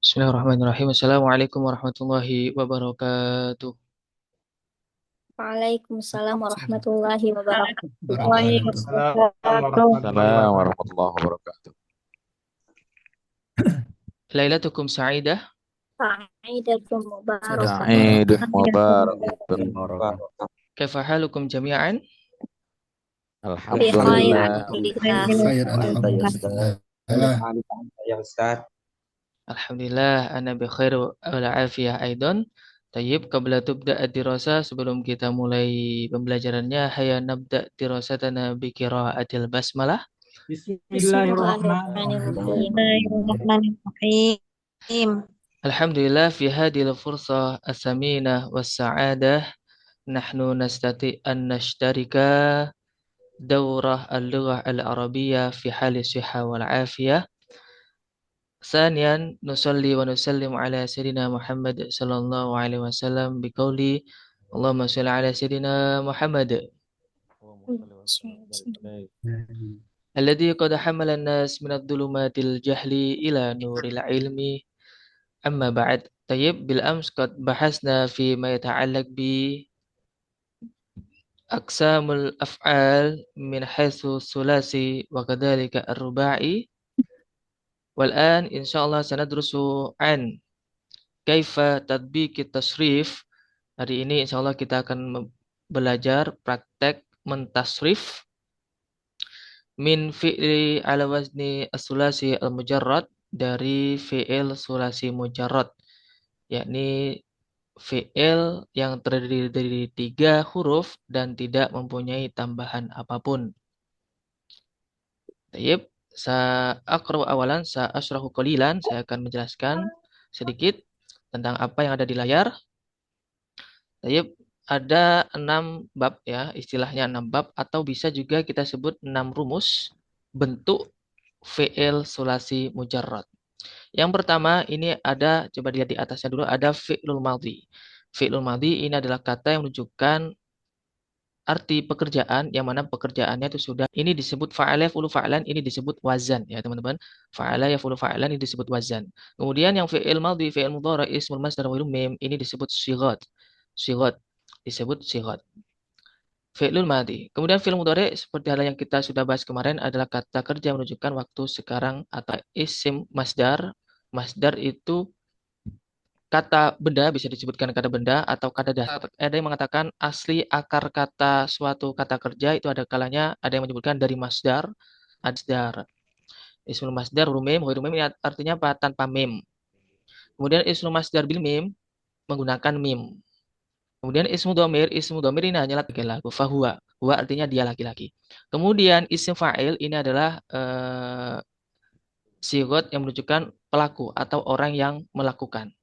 Bismillahirrahmanirrahim. Assalamualaikum warahmatullahi wabarakatuh. Waalaikumsalam warahmatullahi wabarakatuh. Waalaikumsalam Assalamualaikum warahmatullahi warahmatullahi wabarakatuh. Lailatukum sa'idah. Sa'idatum mubarakah. Sa'idun mubarakatun. wabarakatuh. Kaifa halukum jami'an? Bi khair, Alhamdulillah. alhamdulillah. Khair, Alhamdulillah. alhamdulillah. Ya Ustaz. Alhamdulillah, ana bi khair wal afiyah aidan. Tayyib, qabla tubda ad-dirasa, sebelum kita mulai pembelajarannya, hayya nabda dirasatana bi qiraatil basmalah. Bismillahirrahmanirrahim. Bismillahirrahmanirrahim. Alhamdulillah fi hadhil fursah as-saminah was sa'adah nahnu nastati an nashtarika daurah al-lughah al-arabiyyah fi hali sihha wal afiyah. ثانيا نصلي ونسلم على سيدنا محمد صلى الله عليه وسلم بقولي اللهم صل على سيدنا محمد الذي قد حمل الناس من الظلمات الجهل إلى نور العلم. أما بعد. طيب، بالأمس قد بحثنا فيما يتعلق بأقسام الأفعال من حيث الثلاثي وكذلك الرباعي. والآن إن شاء الله سندرس عن kaifa tatbiq tasrif. Hari ini insya Allah kita akan belajar praktek mentasrif min fi'li ala wazni as-sulasi al-mujarrad, dari fi'il sulasi mujarrad, yakni fi'il yang terdiri dari 3 huruf dan tidak mempunyai tambahan apapun. Tayyib, sa'aqra'u awalan sa'ashrahu qalilan, saya akan menjelaskan sedikit tentang apa yang ada di layar. Tayyib, ada 6 bab ya, istilahnya 6 bab atau bisa juga kita sebut 6 rumus bentuk fi'il sulasi mujarrad. Yang pertama ini ada, coba lihat di atasnya dulu, ada fi'lul madhi. Fi'lul madhi ini adalah kata yang menunjukkan arti pekerjaan, yang mana pekerjaannya itu sudah, ini disebut fa'ala yaf'ulu fa'lan, ini disebut wazan ya teman-teman. Fa'ala yaf'ulu fa'lan ini disebut wazan. Kemudian yang fi'il madhi, fi'il mudhari, ismul masdar wa mim, ini disebut sighat. Sighat disebut sighat. Fi'lul madhi. Kemudian fi'il mudhari seperti hal yang kita sudah bahas kemarin adalah kata kerja menunjukkan waktu sekarang atau isim masdar. Masdar itu kata benda, bisa disebutkan kata benda atau kata dasar. Ada yang mengatakan asli akar kata suatu kata kerja itu ada kalanya ada yang menyebutkan dari masdar. Masdar. Ismul masdar rumim, rumim ini artinya apa? Tanpa mim. Kemudian ismul masdar bil mim menggunakan mim. Kemudian ismu domir ini hanyalah laki-laki. Fahuwa, huwa artinya dia laki-laki. Kemudian isim fa'il ini adalah sigot yang menunjukkan pelaku atau orang yang melakukan.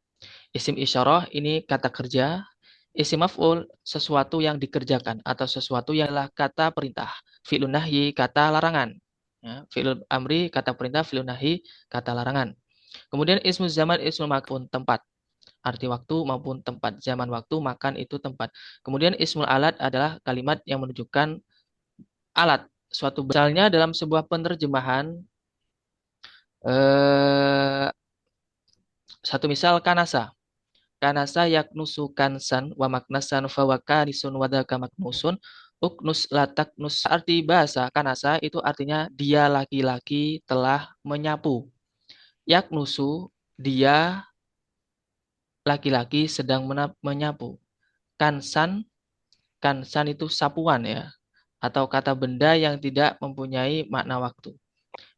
Isim isyarah ini kata kerja. Isim maf'ul sesuatu yang dikerjakan atau sesuatu yang adalah kata perintah. Fi'lun nahyi kata larangan. Ya, fi'lul amri kata perintah, fi'lun nahyi kata larangan. Kemudian ismu zaman, ismu makan tempat. Arti waktu maupun tempat. Zaman waktu, makan itu tempat. Kemudian ismul alat adalah kalimat yang menunjukkan alat. Suatu misalnya dalam sebuah penerjemahan, satu misal kanasa. Kanasa yaknusu kansan wa maknasan fawakanisun wadaka maknusun uknus lataknus. Arti bahasa kanasa itu artinya dia laki-laki telah menyapu. Yaknusu, dia laki-laki sedang menyapu. Kansan, kansan itu sapuan ya, atau kata benda yang tidak mempunyai makna waktu.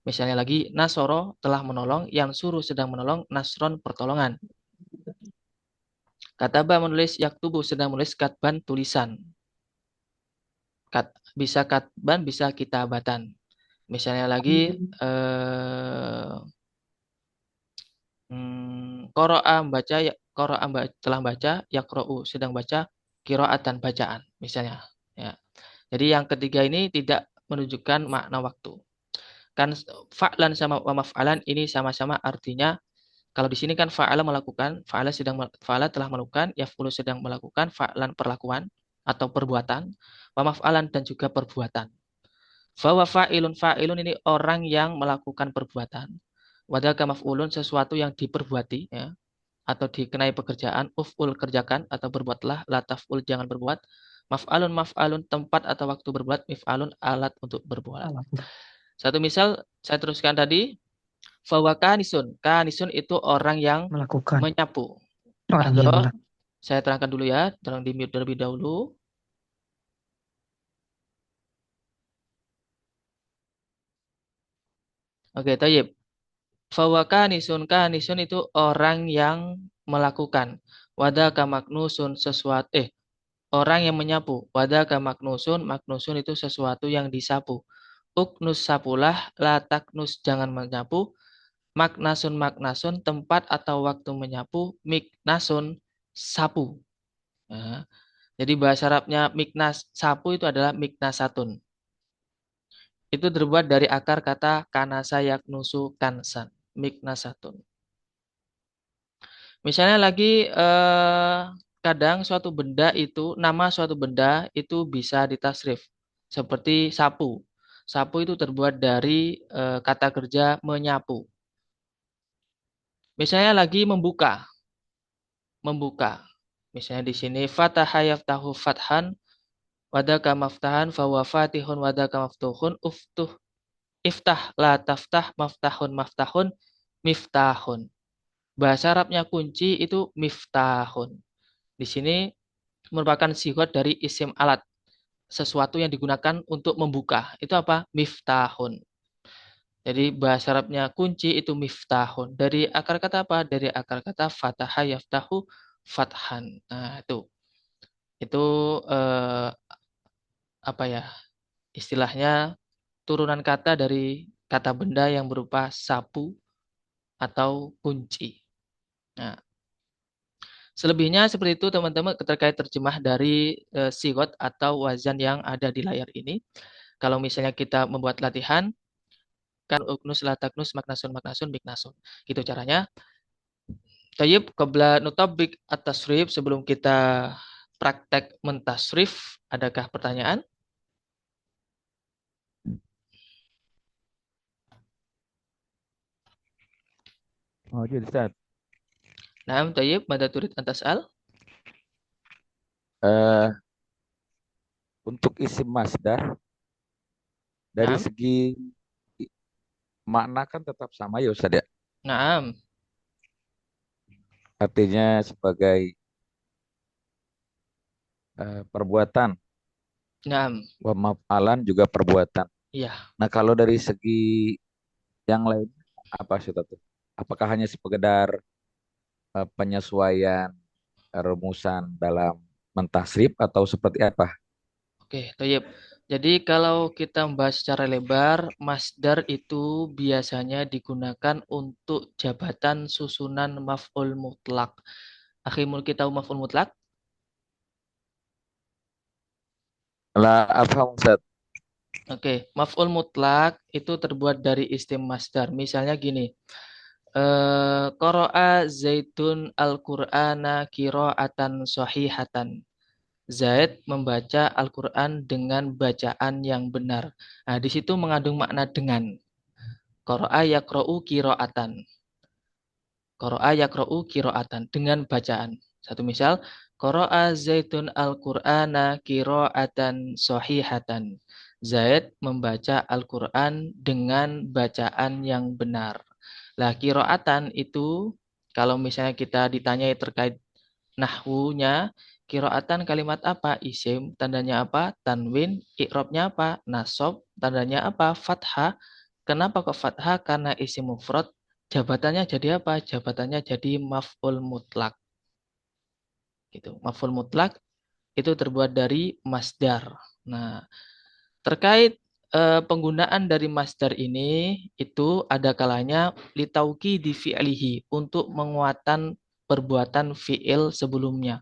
Misalnya lagi, nasoro telah menolong, yang suruh sedang menolong, nasron pertolongan. Kataba menulis, yaktubu sedang menulis, katban tulisan. Bisa katban, bisa kitabatan. Misalnya lagi, qara'a membaca, qara'a telah baca, yaqra'u sedang baca, qira'atan bacaan misalnya ya. Jadi yang ketiga ini tidak menunjukkan makna waktu. Kan fa'lan sama wa maf'alan ini sama-sama artinya, kalau di sini kan fa'ala melakukan, fa'ala telah melakukan, yaf'ulu sedang melakukan, fa'lan perlakuan atau perbuatan, wa maf'alan dan juga perbuatan. Fa wa fa'ilun, fa'ilun ini orang yang melakukan perbuatan. Wadaka maf'ulun sesuatu yang diperbuati ya, atau dikenai pekerjaan. Uf'ul kerjakan atau berbuatlah. La taf'ul jangan berbuat. Maf'alun maf'alun tempat atau waktu berbuat. Mif'alun alat untuk berbuat. Satu misal saya teruskan tadi. Fawa kanisun. Kanisun itu orang yang Melakukan. menyapu. Orang yang Atau melakukan. saya terangkan dulu ya, tolong di mute terlebih dahulu. Oke, tayyib. Fawa kanisun itu orang yang melakukan. Wadaka maknusun sesuatu orang yang menyapu. Wadaka maknusun itu sesuatu yang disapu. Uknus sapulah, lataknus jangan menyapu. Maknasun tempat atau waktu menyapu. Miknasun sapu. Nah, jadi bahasa Arabnya miknas sapu itu adalah miknasatun. Itu terbuat dari akar kata kanasa yaknusu kansan. Miknasatun. Misalnya lagi kadang suatu benda itu, nama suatu benda itu bisa ditasrif. Seperti sapu. Sapu itu terbuat dari kata kerja menyapu. Misalnya lagi membuka. Membuka. Misalnya di sini fataha yaftahu fathan wadaka maftahan fawa fatihun wadaka maftuhun uftuh iftah la taftah maftahun maftahun miftahun. Bahasa Arabnya kunci itu miftahun. Di sini merupakan sigot dari isim alat. Sesuatu yang digunakan untuk membuka. Itu apa? Miftahun. Jadi bahasa Arabnya kunci itu miftahun. Dari akar kata apa? Dari akar kata fataha yaftahu fathan. Nah, itu. Itu apa ya? Istilahnya turunan kata dari kata benda yang berupa sapu atau kunci. Nah, selebihnya seperti itu teman-teman terkait terjemah dari sigot atau wazan yang ada di layar ini. Kalau misalnya kita membuat latihan, kan uknus, lataknus, maknasun, miknasun. Gitu caranya. Tayyib, qabla nutabik at-tasrif, sebelum kita praktek mentasrif, adakah pertanyaan? Oh, jadi Ustaz. Nah, tayyib, mada turid antas al? Eh, untuk isim masdar dari Nah, segi makna kan tetap sama ya Ustaz ya. nah, Artinya sebagai perbuatan, nah, wa maf'alan juga perbuatan. iya. Nah, kalau dari segi yang lain apa Ustaz tuh? Apakah hanya sekedar penyesuaian rumusan dalam mentasrif atau seperti apa? Oke, tayyib. Jadi kalau kita membahas secara lebar, masdar itu biasanya digunakan untuk jabatan susunan maf'ul mutlak. Akhimul kita tahu maf'ul mutlak? Lah apa Ustaz? Oke, maf'ul mutlak itu terbuat dari istim masdar. Misalnya gini, qara'a Zaidun al-Qur'ana qira'atan sahihatan. Zaid membaca Al-Qur'an dengan bacaan yang benar. Nah, di situ mengandung makna dengan. Qara'a yaqra'u qira'atan. Qara'a yaqra'u qira'atan dengan bacaan. Satu misal, qara'a Zaidun al-Qur'ana qira'atan sahihatan. Zaid membaca Al-Qur'an dengan bacaan yang benar. Lah, qira'atan itu kalau misalnya kita ditanyai terkait nahwunya, qira'atan kalimat apa? Isim, tandanya apa? Tanwin, i'rabnya apa? Nasab, tandanya apa? Fathah. Kenapa kok fathah? Karena isim mufrad. Jabatannya jadi apa? Jabatannya jadi maf'ul mutlak. Gitu. Maf'ul mutlak itu terbuat dari masdar. Nah, terkait penggunaan dari masdar ini itu ada kalanya litauki di fi'lihi untuk menguatkan perbuatan fi'il sebelumnya.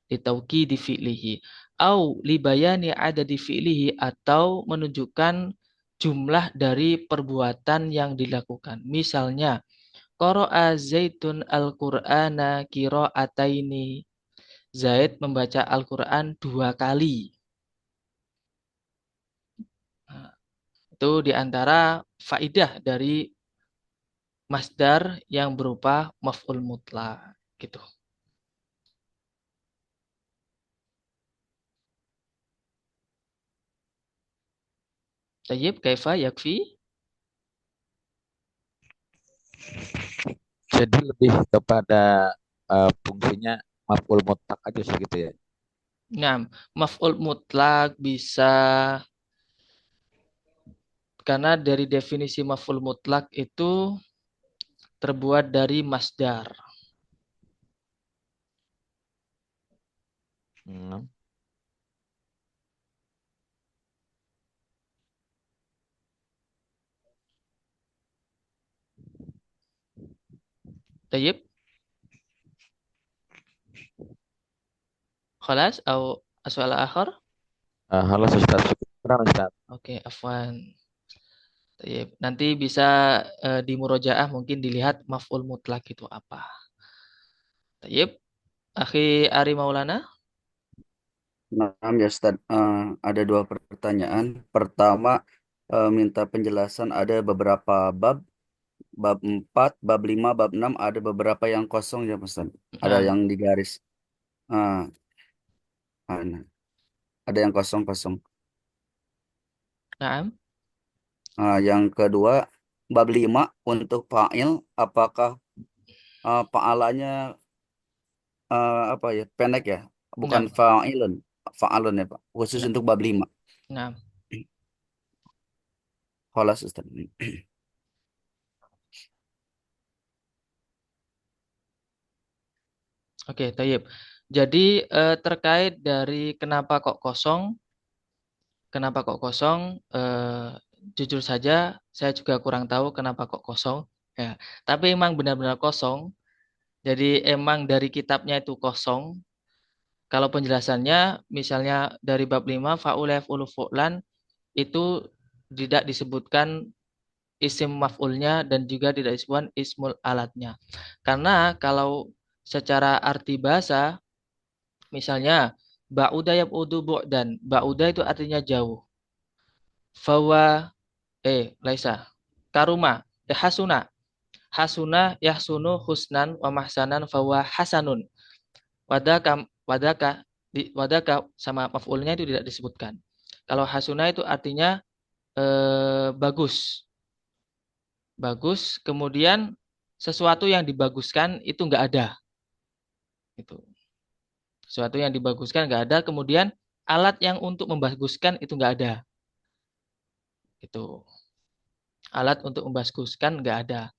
Litauki di fi'lihi. Au libayani ada di fi'lihi atau menunjukkan jumlah dari perbuatan yang dilakukan. Misalnya, qara'a Zaidun al-Qur'ana qira'ataini. Zaid membaca Al-Qur'an 2 kali. Nah, itu diantara faidah dari masdar yang berupa maf'ul mutlak gitu. Tayyib, kaifa yakfi? Jadi lebih kepada fungsinya maf'ul mutlak aja sih gitu ya. Nah, maf'ul mutlak bisa karena dari definisi maf'ul mutlak itu terbuat dari masdar. Hmm. Tayyib, khalas atau soal akhir? Halo Ustaz, syukuran Ustaz. Oke, afwan. Tayyib. Nanti bisa di murojaah mungkin dilihat maf'ul mutlak itu apa. Tayyib, Akhi Ari Maulana. Nah, ya Ustaz, ada dua pertanyaan. Pertama, minta penjelasan ada beberapa bab 4, bab 5, bab 6, ada beberapa yang kosong ya Ustaz. Ada Nah, yang digaris. Ah, nah, ada yang kosong-kosong. nah. Yang kedua, bab 5 untuk fa'il, apakah fa'alanya apa ya, pendek ya? Bukan Nah, fa'ilun, fa'alun ya Pak. Khusus nah, untuk bab 5. nah. Kholas Ustaz. Oke, Tayyib. Jadi terkait dari kenapa kok kosong, jujur saja saya juga kurang tahu kenapa kok kosong. Ya, tapi emang benar-benar kosong. Jadi emang dari kitabnya itu kosong. Kalau penjelasannya, misalnya dari bab 5, fa'ul yaf'ulu fu'lan, itu tidak disebutkan isim maf'ulnya dan juga tidak disebutkan ismul alatnya. Karena kalau secara arti bahasa, misalnya ba'uda yab'udu bu'dan. Ba'uda itu artinya jauh. Fawa laisa. Karuma, hasuna. Hasuna yahsunu husnan wa mahsanan fawa hasanun. Wadaka wadaka wadaka sama maf'ulnya itu tidak disebutkan. Kalau hasuna itu artinya bagus. Bagus, kemudian sesuatu yang dibaguskan itu enggak ada. Itu. Sesuatu yang dibaguskan enggak ada, kemudian alat yang untuk membaguskan itu enggak ada. Itu. Alat untuk membaguskan enggak ada.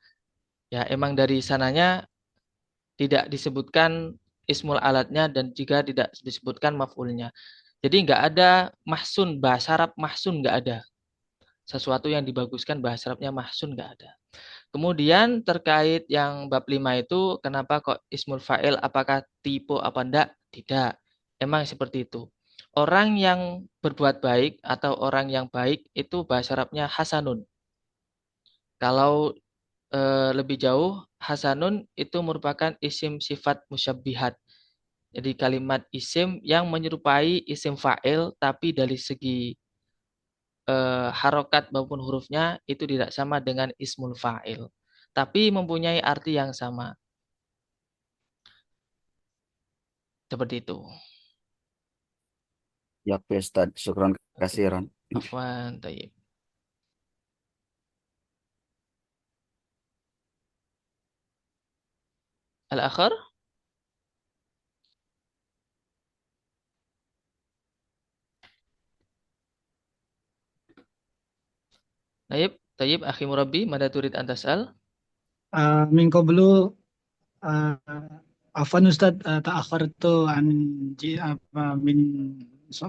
Ya, emang dari sananya tidak disebutkan ismul alatnya dan juga tidak disebutkan maf'ulnya. Jadi enggak ada mahsun, bahasa Arab mahsun enggak ada. Sesuatu yang dibaguskan bahasa Arabnya mahsun enggak ada. Kemudian terkait yang bab 5 itu, kenapa kok ismul fa'il, apakah tipe apa enggak? Tidak. Emang seperti itu. Orang yang berbuat baik atau orang yang baik itu bahasa Arabnya hasanun. Kalau lebih jauh, hasanun itu merupakan isim sifat musyabbihat. Jadi kalimat isim yang menyerupai isim fa'il tapi dari segi harokat maupun hurufnya itu tidak sama dengan ismul fa'il. Tapi mempunyai arti yang sama. Seperti itu. Ya, Ustaz. Syukran kasiran. Afwan, tayyib. Al-akhir? Tayyib, tayyib, akhi murabbi, mada turid antasal? من قبل عفوا أستاذ تأخرت عن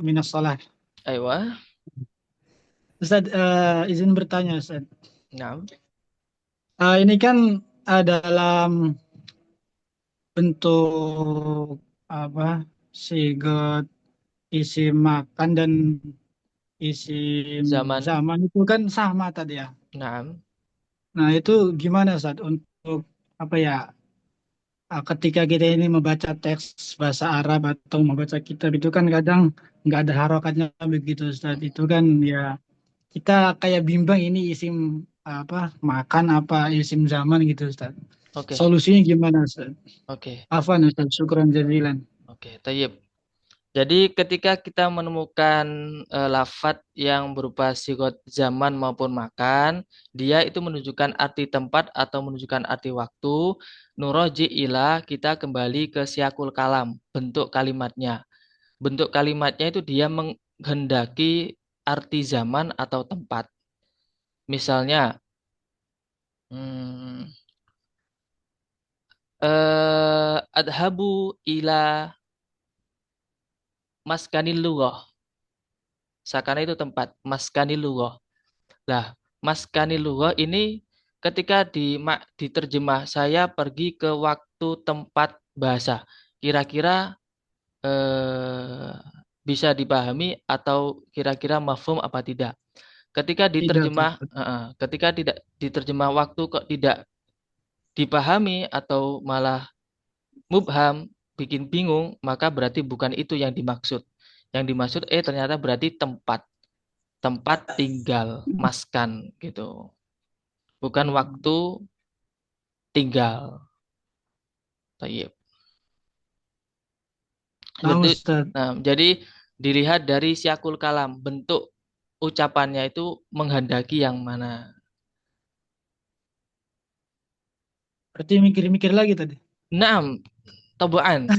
من الصلاة. Aywa, Ustaz, izin bertanya Ustaz. naam. Ini kan dalam bentuk apa sigot isim makan dan isim Zaman, zaman itu kan sama tadi ya. naam. Nah itu gimana Ustaz untuk apa ya ketika kita ini membaca teks bahasa Arab atau membaca kitab itu kan kadang nggak ada harokatnya begitu Ustaz. Itu kan ya kita kayak bimbang ini isim apa makan apa isim zaman gitu Ustaz. Oke, Solusinya gimana Ustaz? oke, Afwan Ustaz, syukran jazilan. oke. Tayyib. Jadi ketika kita menemukan lafat yang berupa sigot zaman maupun makan, dia itu menunjukkan arti tempat atau menunjukkan arti waktu. Nuroji ilah, kita kembali ke siakul kalam, bentuk kalimatnya. Bentuk kalimatnya itu dia menghendaki arti zaman atau tempat. Misalnya, hmm, adhabu ila maskanil lughah. Sakana itu tempat, maskanil lughah. Lah, maskanil lughah ini ketika diterjemah saya pergi ke waktu tempat bahasa. Kira-kira eh, bisa dipahami atau kira-kira mafhum apa tidak? Ketika Tidak diterjemah, Ustaz. ketika tidak diterjemah waktu kok tidak dipahami atau malah mubham, bikin bingung, maka berarti bukan itu yang dimaksud. Yang dimaksud ternyata berarti tempat, tempat tinggal, maskan gitu. Bukan waktu tinggal. Tayyib. Nah Bentuk, Ustaz, nah, jadi dilihat dari siakul kalam, bentuk ucapannya itu menghendaki yang mana. berarti mikir-mikir lagi tadi. Naam, tabuan.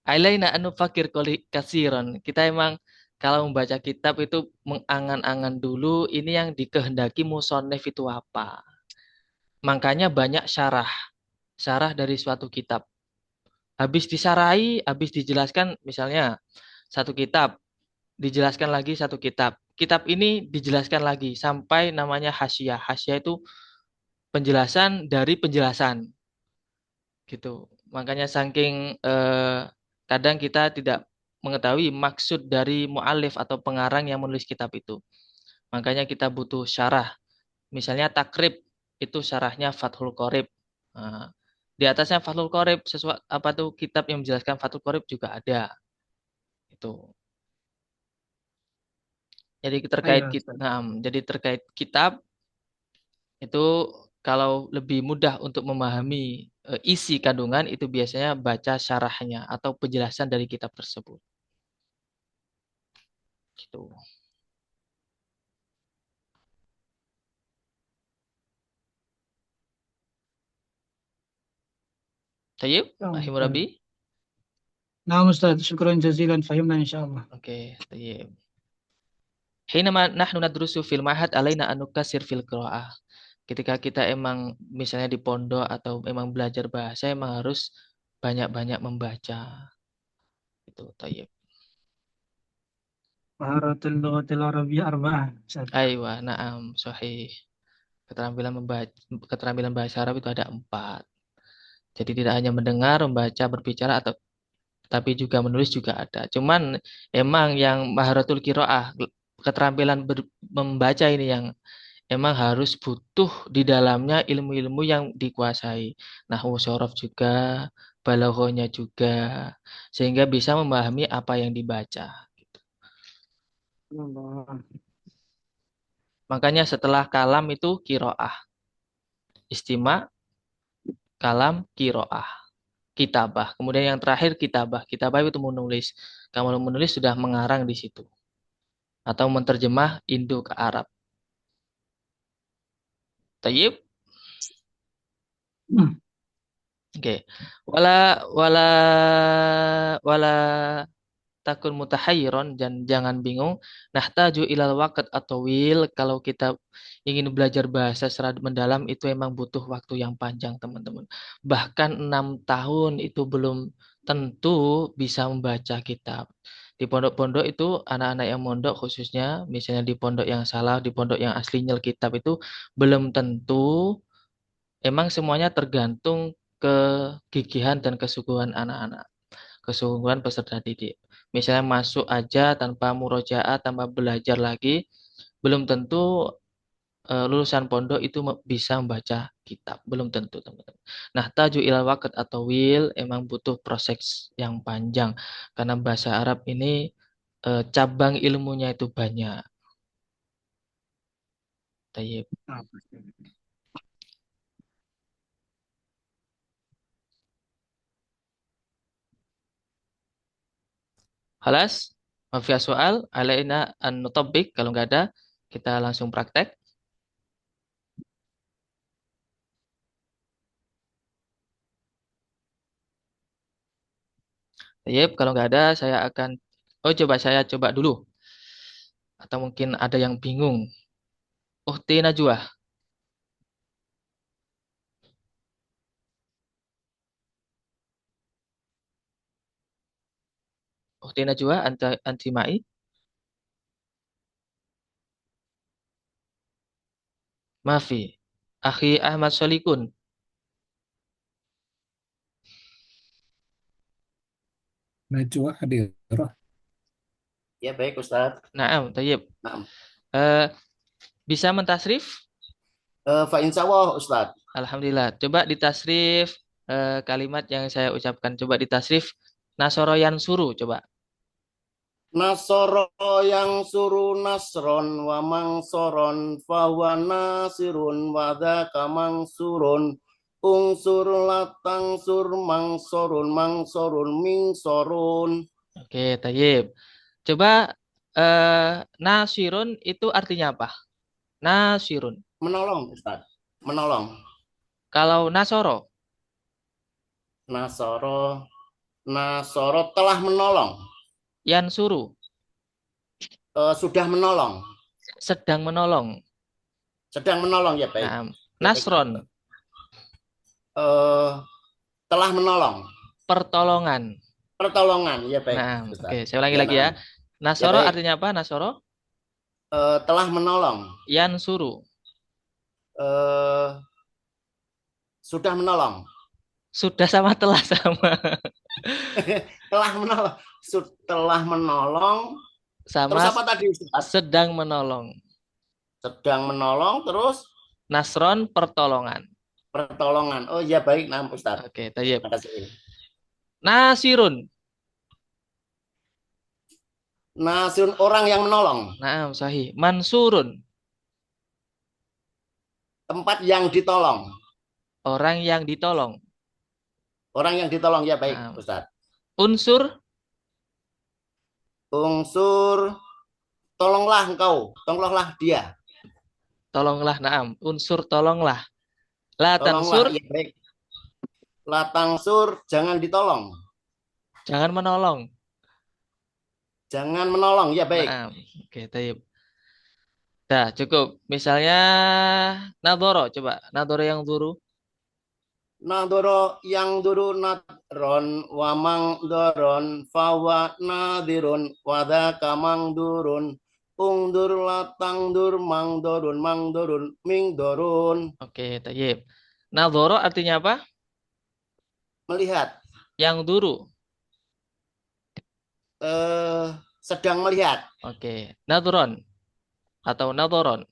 Alaina anu fakir kasiron. Kita emang kalau membaca kitab itu mengangan-angan dulu ini yang dikehendaki musonef itu apa. Makanya banyak syarah. Syarah dari suatu kitab. Habis disarai, habis dijelaskan misalnya satu kitab, dijelaskan lagi satu kitab. Kitab ini dijelaskan lagi sampai namanya hasyiah. Hasyiah itu penjelasan dari penjelasan gitu. Makanya saking kadang kita tidak mengetahui maksud dari mu'alif atau pengarang yang menulis kitab itu. Makanya kita butuh syarah. Misalnya takrib itu syarahnya Fathul Qorib. Nah, di atasnya Fathul Qorib sesuatu apa tuh kitab yang menjelaskan Fathul Qorib juga ada. Itu. Jadi terkait Ayo Ustaz. jadi terkait kitab itu kalau lebih mudah untuk memahami isi kandungan itu biasanya baca syarahnya atau penjelasan dari kitab tersebut. Gitu. Tayyib, Ya, Rahim Ustaz. Rabi. Nah Ustaz, syukran jazilan fahimna insyaallah. Oke, tayyib. Hinama nahnu nadrusu fil mahad alaina an nukasir fil qiraah. Ketika kita emang misalnya di pondok atau emang belajar bahasa emang harus banyak-banyak membaca. Itu tayyib. Maharatul lughatil arabiyyah arba'ah. Ustaz. Aywa, na'am, sahih. Keterampilan membaca, keterampilan bahasa Arab itu ada 4. Jadi tidak hanya mendengar, membaca, berbicara atau tapi juga menulis juga ada. Cuman emang yang maharatul qiraah, keterampilan membaca ini yang emang harus butuh di dalamnya ilmu-ilmu yang dikuasai. Nahwu sorof juga, balaghonya juga, sehingga bisa memahami apa yang dibaca. Allah. Makanya setelah kalam itu kiroah. Istima, kalam, kiroah. Kitabah. Kemudian yang terakhir kitabah. Kitabah itu menulis. Kamu menulis sudah mengarang di situ. Atau menerjemah Indo ke Arab. Tayyib. Hmm. Oke. Wala wala wala takun mutahayyiron dan jangan bingung. Nahtaju ilal waqt atau will kalau kita ingin belajar bahasa secara mendalam itu emang butuh waktu yang panjang teman-teman. Bahkan 6 tahun itu belum tentu bisa membaca kitab. Di pondok-pondok itu anak-anak yang mondok khususnya misalnya di pondok yang salah, di pondok yang aslinya kitab itu belum tentu emang semuanya tergantung kegigihan dan kesungguhan anak-anak kesungguhan peserta didik. Misalnya masuk aja tanpa murojaah, tanpa belajar lagi, belum tentu lulusan pondok itu bisa membaca kitab. Belum tentu, teman-teman. Nah, taju ilal waqt atau will emang butuh proses yang panjang. Karena bahasa Arab ini cabang ilmunya itu banyak. Tayyib. Ah, Halas? Mafia soal, alaina an nutabik. Kalau nggak ada, kita langsung praktek. Tayyib, kalau nggak ada, saya akan, oh coba saya coba dulu. Atau mungkin ada yang bingung. Ukhti Najwa. Ukhti Najwa, anti ma'i. Mafi. Akhi Ahmad Solikun. Najwa hadirah. Ya baik Ustadz. Naam, tayyib. Naam. Eh, bisa mentasrif? Fa insya Allah Ustadz. Alhamdulillah. Coba ditasrif kalimat yang saya ucapkan. Coba ditasrif Nasoro Yansuru. Coba. Nasoro yang suruh nasron wa mangsoron fahuwa nasirun wa dzaka mangsurun ungsur latang sur mangsorun mingsorun. Oke, tayyib. Coba nasirun itu artinya apa? Nasirun. Menolong Ustaz. Menolong. Kalau nasoro, Nasoro telah menolong. yansuru, Sudah menolong. sedang menolong. Sedang menolong ya baik. Nah, Ya, baik. nasron, Telah menolong. pertolongan. Pertolongan ya baik. Nah, Ustaz. oke, saya ulangi Ya, lagi ya. naam. Nasoro Ya, baik. artinya apa? Nasoro, Telah menolong. yansuru, Eh, Sudah menolong. sudah sama telah sama. Telah menolong. Telah menolong. Terus Sama apa tadi Ustaz? sedang menolong. Sedang menolong terus Nasron, pertolongan. pertolongan. Oh ya baik, nah Ustaz. Oke, tayyib. Terima kasih. Nasirun. Nasun orang yang menolong. Naam, sahih. Mansurun, Tempat yang ditolong. orang yang ditolong. Orang yang ditolong ya baik Naam. Ustaz. Unsur, Unsur tolonglah engkau, tolonglah dia. tolonglah. Naam. Unsur, tolonglah. La Tolonglah tansur, ya baik. Latang sur jangan ditolong. jangan menolong. Jangan menolong ya baik. Naam. Oke, tayyib. Dah, cukup. Misalnya nadoro, coba. Nadoro yang duru. Nadoro yang duru nadron wamang doron fawa nadirun wada kamang durun ungdur latang dur mang dorun ming dorun. Oke, tayyib. Nadoro artinya apa? Melihat. Yang duru. Sedang melihat. Oke. Nadron atau nadoron.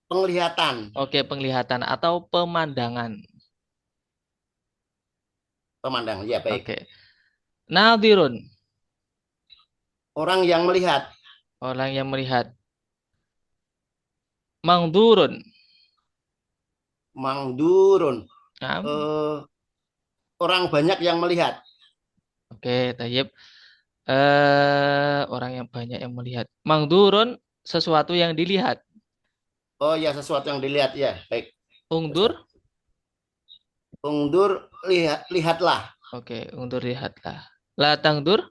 Penglihatan. Oke, penglihatan atau pemandangan. Pemandang ya baik. Oke. Nadirun, Orang yang melihat. orang yang melihat. Mangdurun. Mang durun. Nah, Orang banyak yang melihat. oke, tayyib. Orang yang banyak yang melihat. Mangdurun, sesuatu yang dilihat. Oh ya sesuatu yang dilihat ya baik. Ungdur, Ungdur lihatlah. oke, ungdur lihatlah. La tangdur,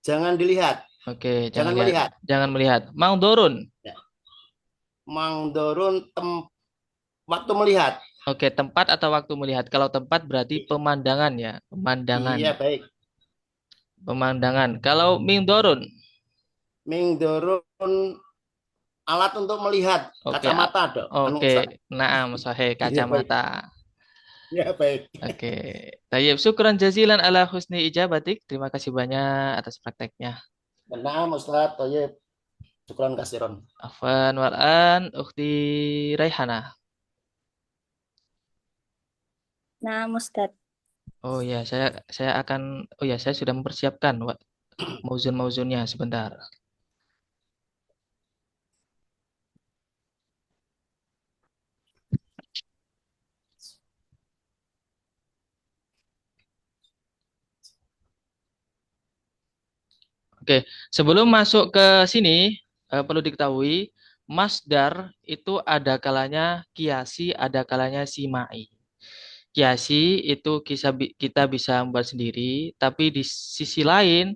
Jangan dilihat. oke, Jangan lihat. melihat. Jangan melihat. Mangdurun, Mang dorun waktu melihat. oke, tempat atau waktu melihat. Kalau tempat berarti pemandangan ya, pemandangan. Iya baik. Pemandangan. Kalau mingdorun, Ming dorun alat untuk melihat. oke, Kacamata dok. oke, naam, sahih, kacamata. Ya baik. Oke, tayyib. Syukran jazilan ala husni ijabatik. Terima kasih banyak atas prakteknya. Nah Ustaz Toyib. Syukran kasiron. Afwan war'an, ukhti Raihana. Nah, Ustadz. Oh ya, saya akan, oh ya, saya sudah mempersiapkan mauzun-mauzunnya sebentar. Oke, sebelum masuk ke sini perlu diketahui masdar itu ada kalanya kiasi, ada kalanya simai. Kiasi itu kita bisa membuat sendiri, tapi di sisi lain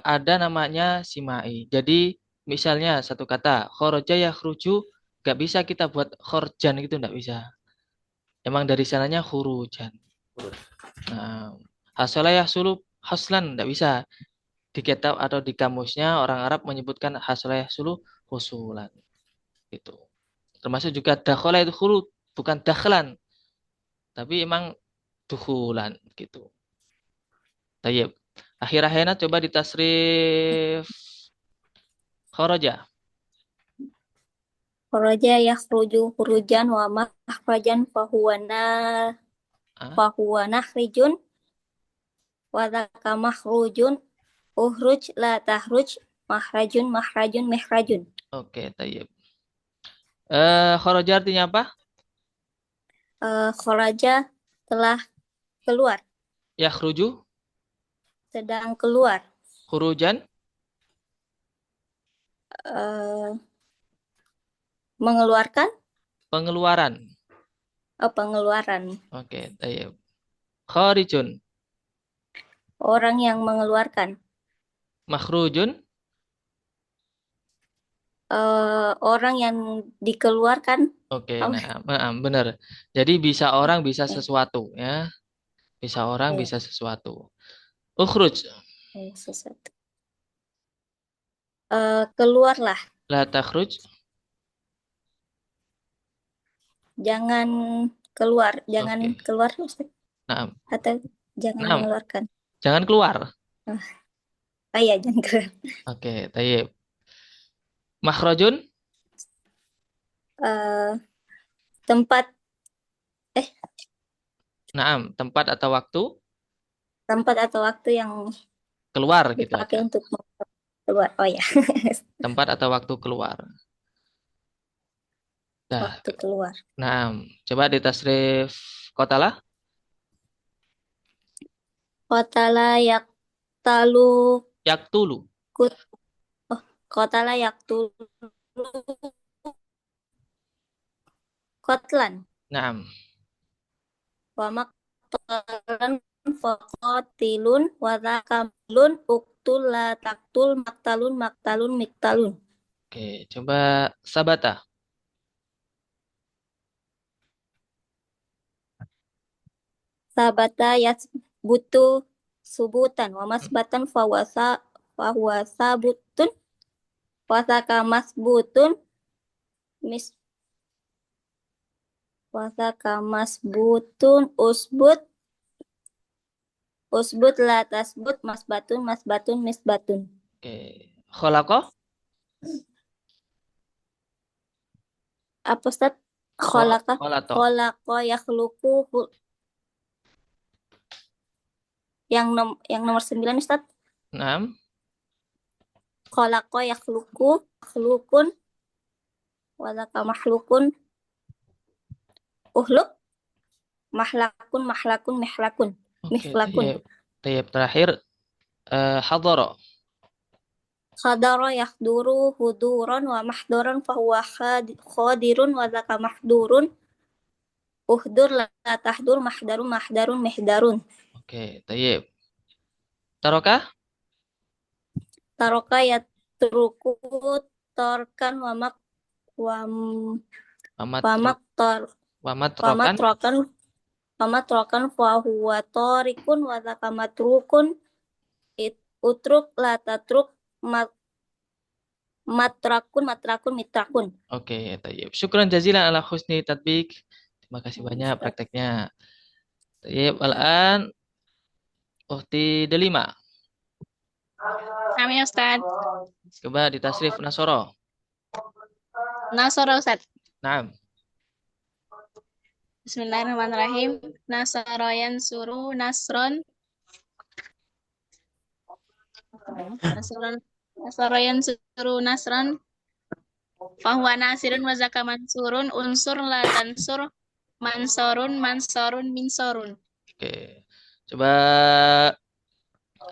ada namanya simai. Jadi misalnya satu kata khoroja yakhruju nggak bisa kita buat khorjan gitu nggak bisa. Emang dari sananya hurujan. Nah, hasola yahsulu haslan nggak bisa. Di kitab atau di kamusnya orang Arab menyebutkan hasola yahsulu husulan. Itu. Termasuk juga dakhala itu hulu bukan dakhlan, tapi emang duhulan gitu. Tayyib. Akhir-akhirnya coba ditasrif kharaja. Kharaja yakhruju khurujan wa makhrajan Ah, fahuwa nakhrijun wa dzaka makhrujun ukhruj la tahruj makhrajun makhrajun mihrajun. oke, tayyib. Kharaja artinya apa? Kharaja telah keluar, Yakhruju, sedang keluar. khurujan, Eh, mengeluarkan, pengeluaran. pengeluaran. Oke, tayyib. Kharijun, Orang yang mengeluarkan. makhrujun, Orang yang dikeluarkan. oke, Oh, nah, benar. Jadi bisa orang bisa eh, sesuatu ya. Bisa orang eh, bisa sesuatu. Ukhruj, sesuatu. Keluarlah, la takhruj, jangan keluar, jangan oke. keluar Ustaz. Nah, Atau jangan nah, mengeluarkan. jangan keluar. Oh iya, jangan keluar. Oke, tayyib. Makhrajun, Eh, tempat naam, tempat atau waktu tempat atau waktu yang keluar gitu dipakai aja. untuk keluar. Oh ya, Tempat atau waktu keluar. Dah, waktu keluar. naam. Coba ditasrif kotalah. Kotala yaktalu Yaktulu. kut. Oh, kotala yaktulu kotlan. Naam. Wa maktalan faqatilun wa zakamlun uktul la taktul maktalun maktalun miktalun. Oke, coba sabata. Sabata yasbutu subutan wa masbatan fahuwa sabutun wasaka masbutun mis wasaka masbutun usbut la tasbut masbatun misbatun. Oke. Khalaqa. Apa Ustaz? Khalaqa Khalaqa. khalaqa yakhluqu yang nomor 9 Ustaz. Naam. Khalaqa yakhluqu khluqun walaka makhlukun uhluk mahlakun mahlakun mihlakun Oke, mihlakun. tayyib. Tayyib terakhir hadara. Khadara yakhduru huduran wa mahduran fahuwa khadirun wa zaka mahdurun uhdur la tahdur mahdarun mahdarun mihdarun. Oke, tayyib. Taroka. Taroka yatruku torkan wa mak wa Wamat tor Wamat rokan. trokan fahuwa torikun wa zaka matrukun utruk la tatruk matrakun mitrakun. Oke, tayyib. Syukran jazilan ala husni tatbik. Terima kasih banyak prakteknya. Tayyib, al-an Ukhti Delima. Kami Ustaz. Coba ditasrif Nasoro. Nasara Ustaz. Naam. Bismillahirrahmanirrahim. Nasara yansuru nasron. Nasara yansuru nasron. Fahuwa nasirun wa zaka mansurun unsur la tansur mansorun minsorun. Oke. Coba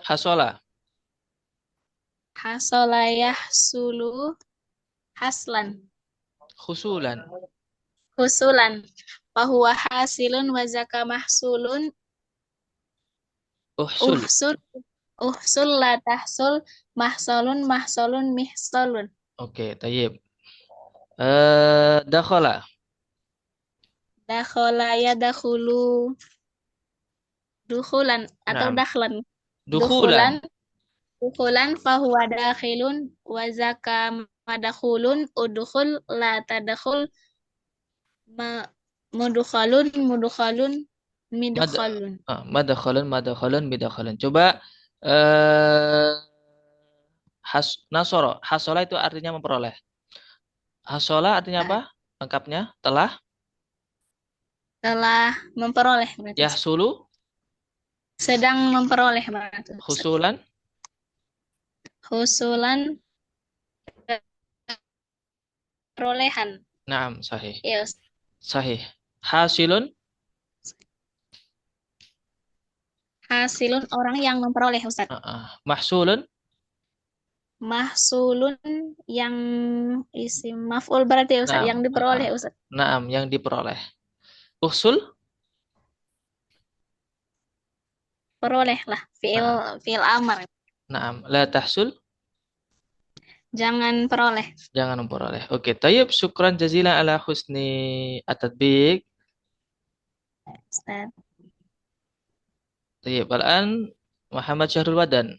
Hasola. Hasolayah sulu haslan. Husulan. Husulan. Fahuwa hasilun wa zaka mahsulun. Uhsul. Uhsul la tahsul mahsolun mihsolun. Oke, tayyib. Dakhala. Dakhola ya dakhulu dukhulan atau Naam. dakhlan. Dukhulan. Dukhulan fahuwa dakhilun wa zaka madakhulun udkhul la tadakhul mudkhalun midkhalun. Madakhalun, midakhalun. Coba eh nasoro. Hasola itu artinya memperoleh. Hasola artinya apa? Lengkapnya telah. Telah memperoleh berarti. Yahsulu. Sedang memperoleh berarti. Husulan. Husulan perolehan. Naam, sahih. Yes. Sahih. Hasilun. Hasilun orang yang memperoleh, Ustaz. Mahsulun. Mahsulun yang isim maf'ul berarti, Ustaz, Naam. yang diperoleh, Ustaz. Naam, yang diperoleh. Uhsul. Peroleh lah, fi'il amar. Naam, la tahsul. Jangan peroleh. Jangan memperoleh. Oke, tayyib, syukran jazilan ala husni at-tatbiq. Ustaz. Tayyib, al-an Muhammad Syahrul Wadan.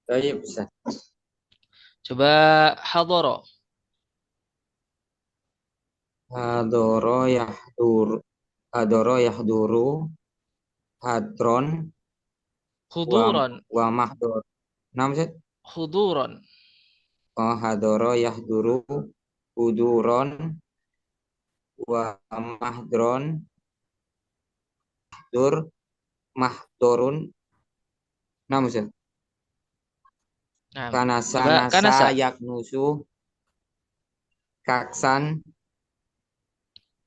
Tayyib, Ustaz. Coba hadoro. Hadoro yahduru hadron Huduron. wa mahdor. Nama, Ustaz? Huduron. Oh, hadoro yahduru huduron wa mahdron mahdorun. Nama, Ustaz? Nah, Kanasa yaknusu kaksan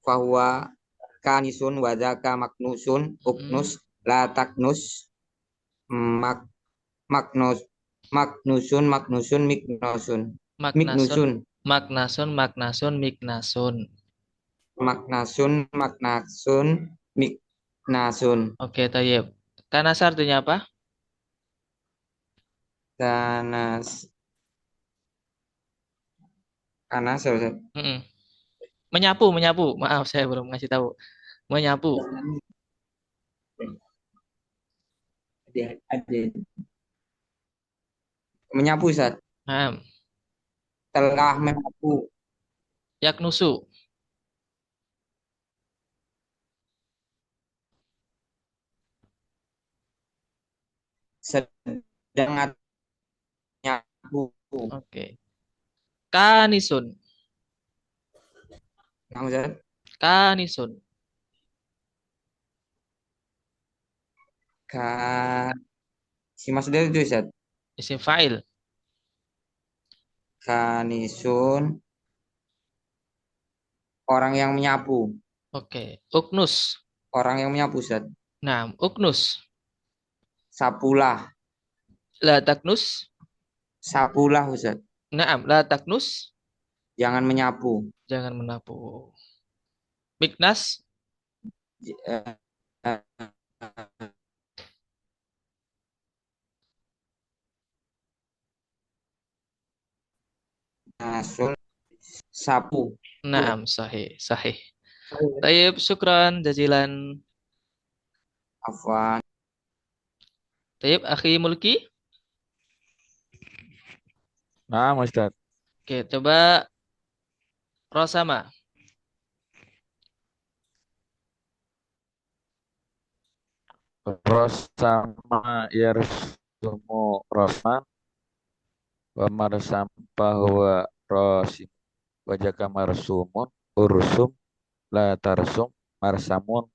fahuwa kanisun wadaka maknusun uknus la taknus maknusun miknosun miknusun maknasun miknasun. Oke, tayyib. Kanasa artinya apa? Kanas. Menyapu. Maaf, saya belum ngasih tahu. Menyapu. Menyapu, Ustaz. Telah menyapu. Yaknusu. Sedang menyapu. Oke. Kanisun. Nama, Ustaz? Kanisun. Si masdar itu, Ustaz. Isim fa'il. Kanisun orang yang menyapu. Oke. Uknus. Orang yang menyapu, Ustaz. Nah, uknus. Sapulah. La taknus. Sapulah, Ustaz. Naam, la taknus. Jangan menyapu. Jangan menapu. Miknas. Nasul sapu. Naam, sahih. Tayyib, syukran jazilan. Afwan. Tayyib, akhi Mulki. Nah, Ustaz. Oke, coba Rosama. Rosama yarsumu rosman wa marsampa huwa rosim wajaka marsumun ursum la tarsum marsamun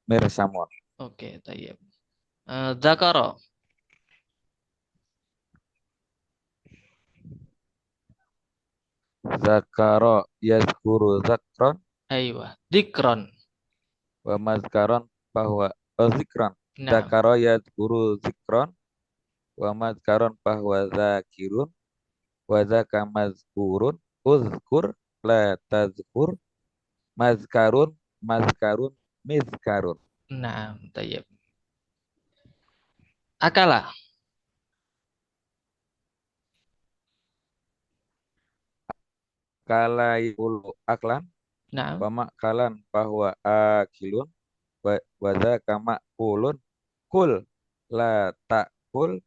mirsamun. Oke, tayyib. Dzakara. Zakaro yazkuru zakron. Aywa. Dzikron. Wa mazkaron bahwa zikron. Nah. Zakaro yazkuru zikron wa madkaron bahwa zakirun wa zaka mazkurun uzkur la tazkur mazkarun mazkarun mizkarun. Nah, tayyib. Akala. Kala yulu aklan Nah, wa makalan bahwa akilun wa zaka makulun kul la takul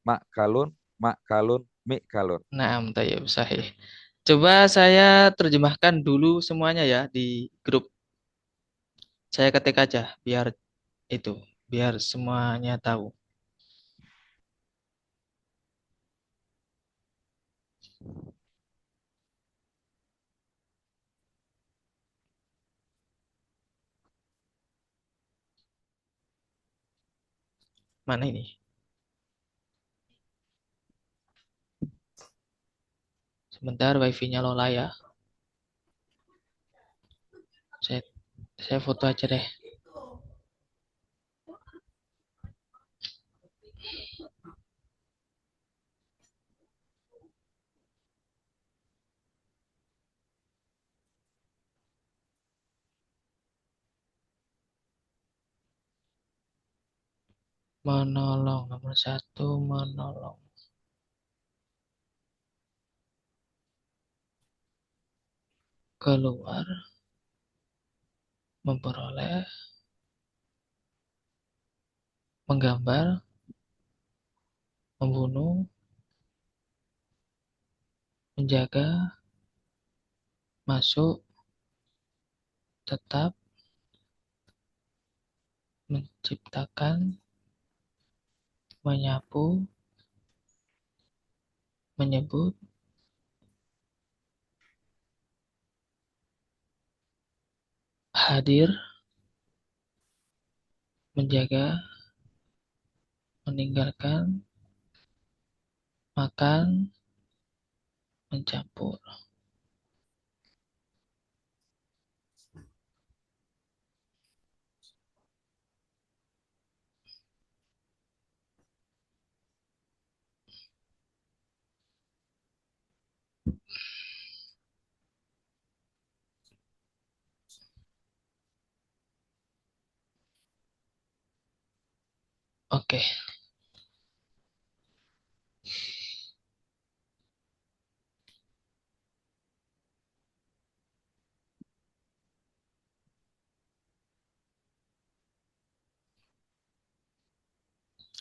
makalun makalun mikalun. nah, tayyib. Sahih. Coba saya terjemahkan dulu semuanya ya di grup. Saya ketik aja biar itu, biar semuanya tahu. Mana ini? Sebentar wifi-nya Lola ya. Saya saya foto aja deh. Menolong nomor satu, menolong. Keluar, memperoleh, menggambar, membunuh, menjaga, masuk, tetap, menciptakan, menyapu, menyebut, hadir, menjaga, meninggalkan, makan, mencampur. Oke,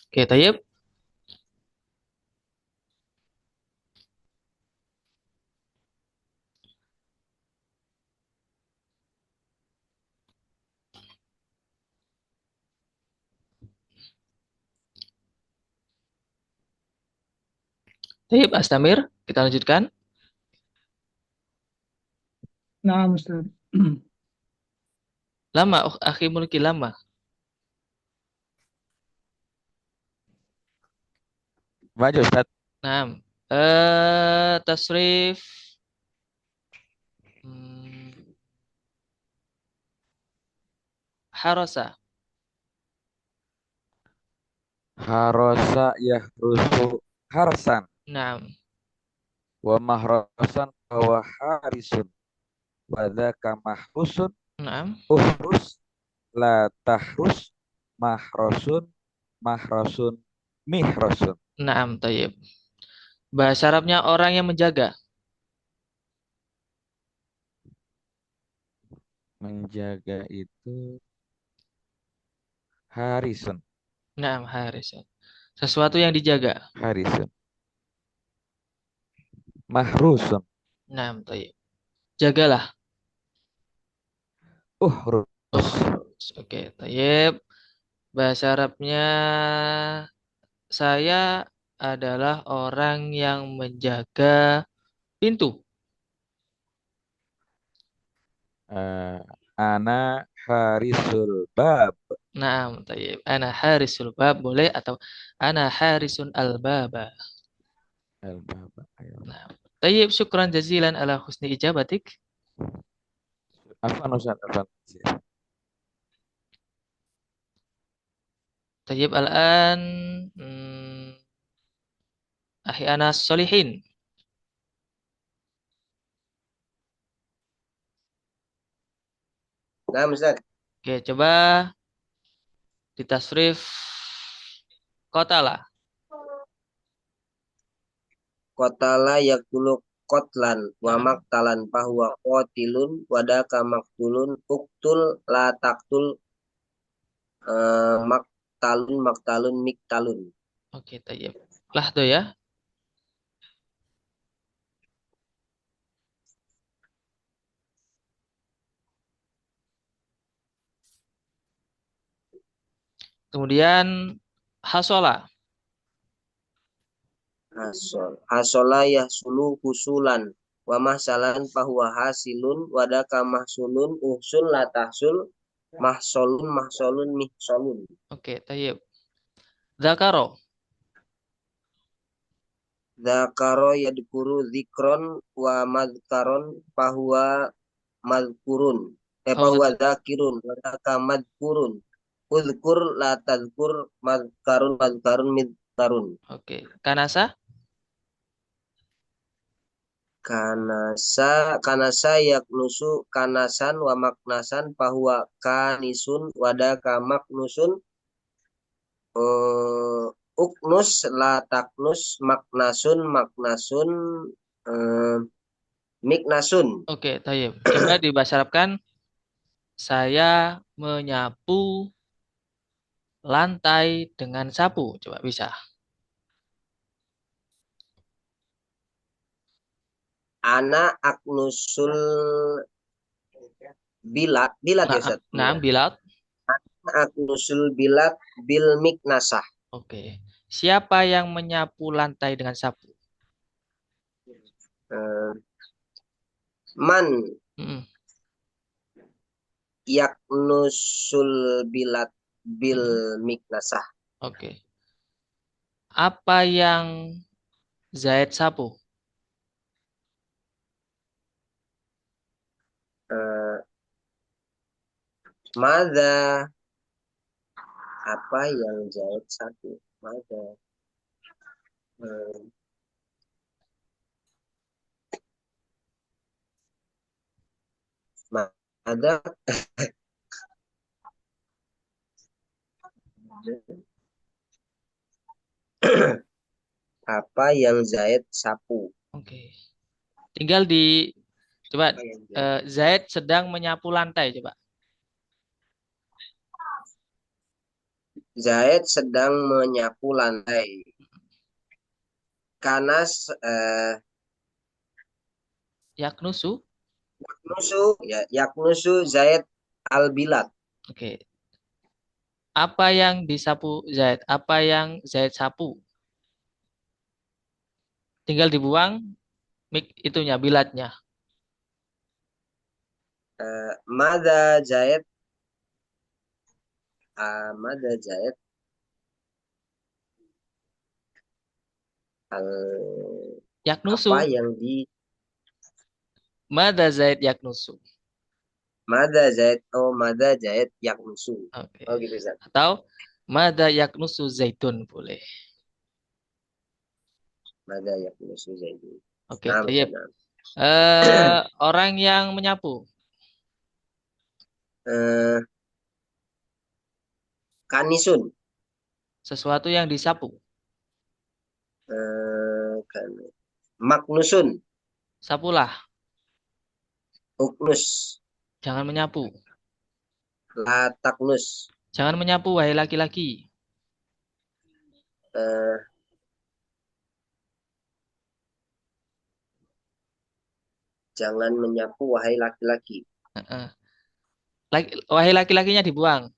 oke, tayyib. Tayyib, Astamir, kita lanjutkan. Nah, Ustaz. Lama, akhi mulki lama. Maju Ustaz. Nah, tasrif. Harosa. Harosa yahrusu harsan Nah, wa mahrasan wa harisun wa dzaka mahrusun nah, uhrus la tahrus mahrasun mahrasun mihrasun. nah, tayyib. Bahasa Arabnya orang yang menjaga. Menjaga itu harisun Nah, haris. Sesuatu yang dijaga. harisun mahrusun Nah, tayyib. Jagalah. uhrus Oke, tayyib. Bahasa Arabnya saya adalah orang yang menjaga pintu. ana harisul bab. Nah, tayyib. Ana harisul bab boleh atau ana harisun al-baba. Al-bab. Ayo. Nah, tayyib, syukran jazilan ala husni ijabatik. Afan Ustaz, afan. Tayyib al-an. Hmm, Ahyana solihin. Nah, Ustaz. Oke, coba ditasrif qatala. Qatala yakulu qatlan wa Nah, maktalan fahuwa qatilun wadaka maktulun uktul la taktul maktalun miktalun. oke, tayyib. Lah tuh ya. Kemudian hasola. Hasola yahsulu husulan wa mahsalan fahuwa hasilun wadaka mahsulun uhsul la tahsul mahsolun mihsolun. Oke, tayyib. Zakaro. Dzakaro yadkuru dzikron wa madkaron fahuwa madkurun. Fahuwa dzakirun wa dzaka madkurun. Udkur la tadkur madkarun midkarun. Oke, kanasa. Kanasa yaknusu kanasan wa maknasan fahuwa kanisun wadaka maknusun. Uknus la taknus maknasun miknasun. Oke, tayyib. Coba dibahasa Arabkan. Saya menyapu lantai dengan sapu. Coba bisa. Ana aknusul bilat ya Ustaz. Nah, bilat. Aknusul bilat bil miknasah. Oke. Siapa yang menyapu lantai dengan sapu? Man Mm-mm. yaknusul bilat bil miknasah. Oke. Apa yang Zaid sapu? Mada apa yang Zaid sapu? Mada Mada apa yang Zaid sapu? Oke. Tinggal di coba Zaid sedang menyapu lantai coba. Zaid sedang menyapu lantai. Kanas Yaknusu. Yaknusu Zaid al-Bilad. Oke. Apa yang disapu Zaid? Apa yang Zaid sapu? Tinggal dibuang itunya, bilatnya. Mada Zaid Yaknusu. apa yang di Mada Zaid yaknusu. Mada Zaid yaknusu. Oke. Oh gitu Ustaz. Atau Mada yaknusu zaitun boleh. Mada yaknusu zaitun. Oke, Nah, tayyib. Orang yang menyapu. Kanisun. Sesuatu yang disapu. Maknusun. Sapulah. Uknus. Jangan menyapu. Lataknus. Jangan menyapu, wahai laki-laki. Jangan menyapu, wahai laki-laki. Wahai laki-lakinya dibuang.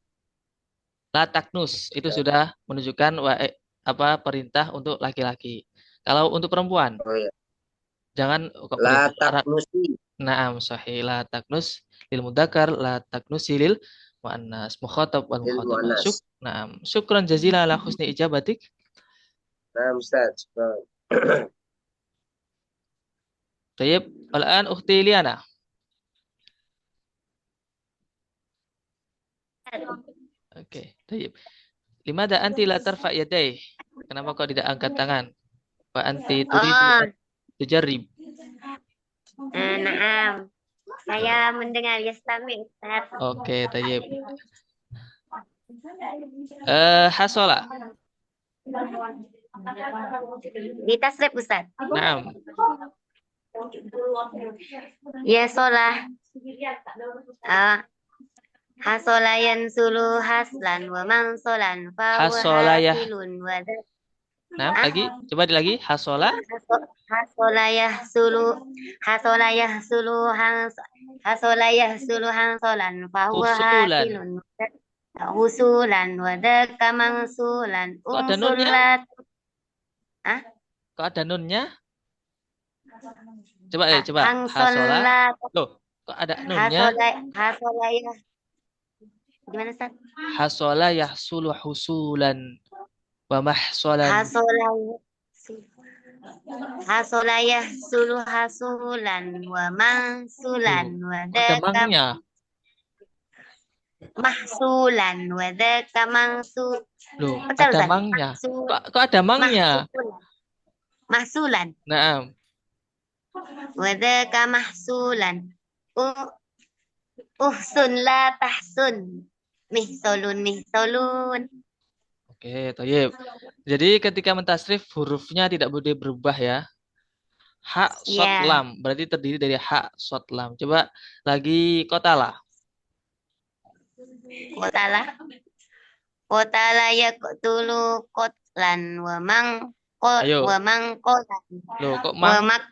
Lataknus itu sudah menunjukkan perintah untuk laki-laki. Kalau untuk perempuan, jangan lataknusi. Naam sahih la taknus lil mudzakkar la taknusi lil muannas mukhatab wal mukhatabah. Naam, syukran jazilan ala husni ijabatik. Naam Ustaz. Tayyib, al-an ukhti Liana. Oke, tayyib. Limada anti la tarfa yaday? Kenapa kau tidak angkat tangan? Wa anti turidu Oh, an tujarrib. naam. Saya mendengar yastami, Ustaz. Oke, tayyib. Hasola. Di tasrif, Ustaz. Naam. Ya solah. Hasola yansulu haslan wa mansolan fahuwa Hasola ya. hasilun wa Naam, lagi. Coba lagi. Hasola. hasola yahsulu hansolan fahuwa Husulan. hasilun husulan wa dzaka mansulan Kok ada unsul nunnya? la Kok ada nunnya? Coba coba. Hasola. hangsola Loh, kok ada nunnya? hasola ya gimana, Ustaz? Hasola yahsulu husulan wa mahsolan. Hasola yahsulu hasulan wa mansulan wa Kok ada dzaka mangnya? mahsulan wa dzaka Loh, betul, ada Ustaz? mangnya. Kok ada mangnya? Mahsulan Naam. wa dzaka mahsulan uhsun la tahsun mihsolun Oke, tayyib. Jadi ketika mentasrif hurufnya tidak boleh berubah ya. Ha, sod, Ya. lam. Berarti terdiri dari ha, sod, lam. Coba lagi kotala. Qotala yaqtulu qotlan Ayo. wa man qolan Loh, kok wa mang? mak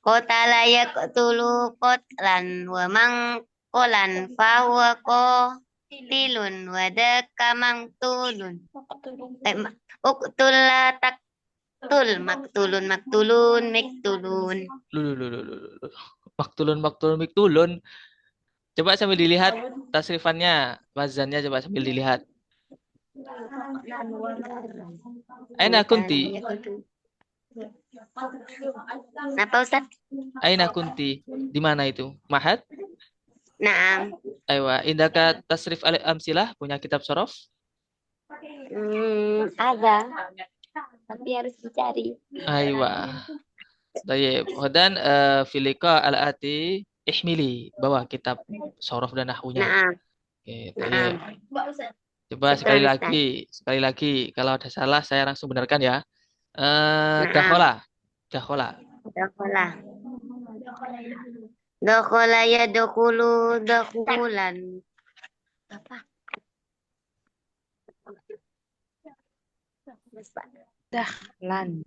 qotala yaqtulu qotlan wa man qolan fa huwa qatilun wa dzaka maqtulun uqtul la taqtul maktulun miktulun Loh. Maktulun, miktulun. Coba sambil dilihat tasrifannya, wazannya coba sambil dilihat. Aina kunti? Apa, Ustaz? Aina kunti? Di mana itu? Mahad? Naam. Aywa, indaka tasrif amsilah, punya kitab sorof? Ada. Tapi harus dicari. Aywa. Tayyib. Dan filika al-ati ihmili, bawa kitab sorof dan nahwunya. Naam. Oke, tayyib. Coba Betul, sekali lagi. Kalau ada salah saya langsung benarkan ya. Naam. Dakhola. Dakhola yadkhulu dakhulan. Apa? Dahlan.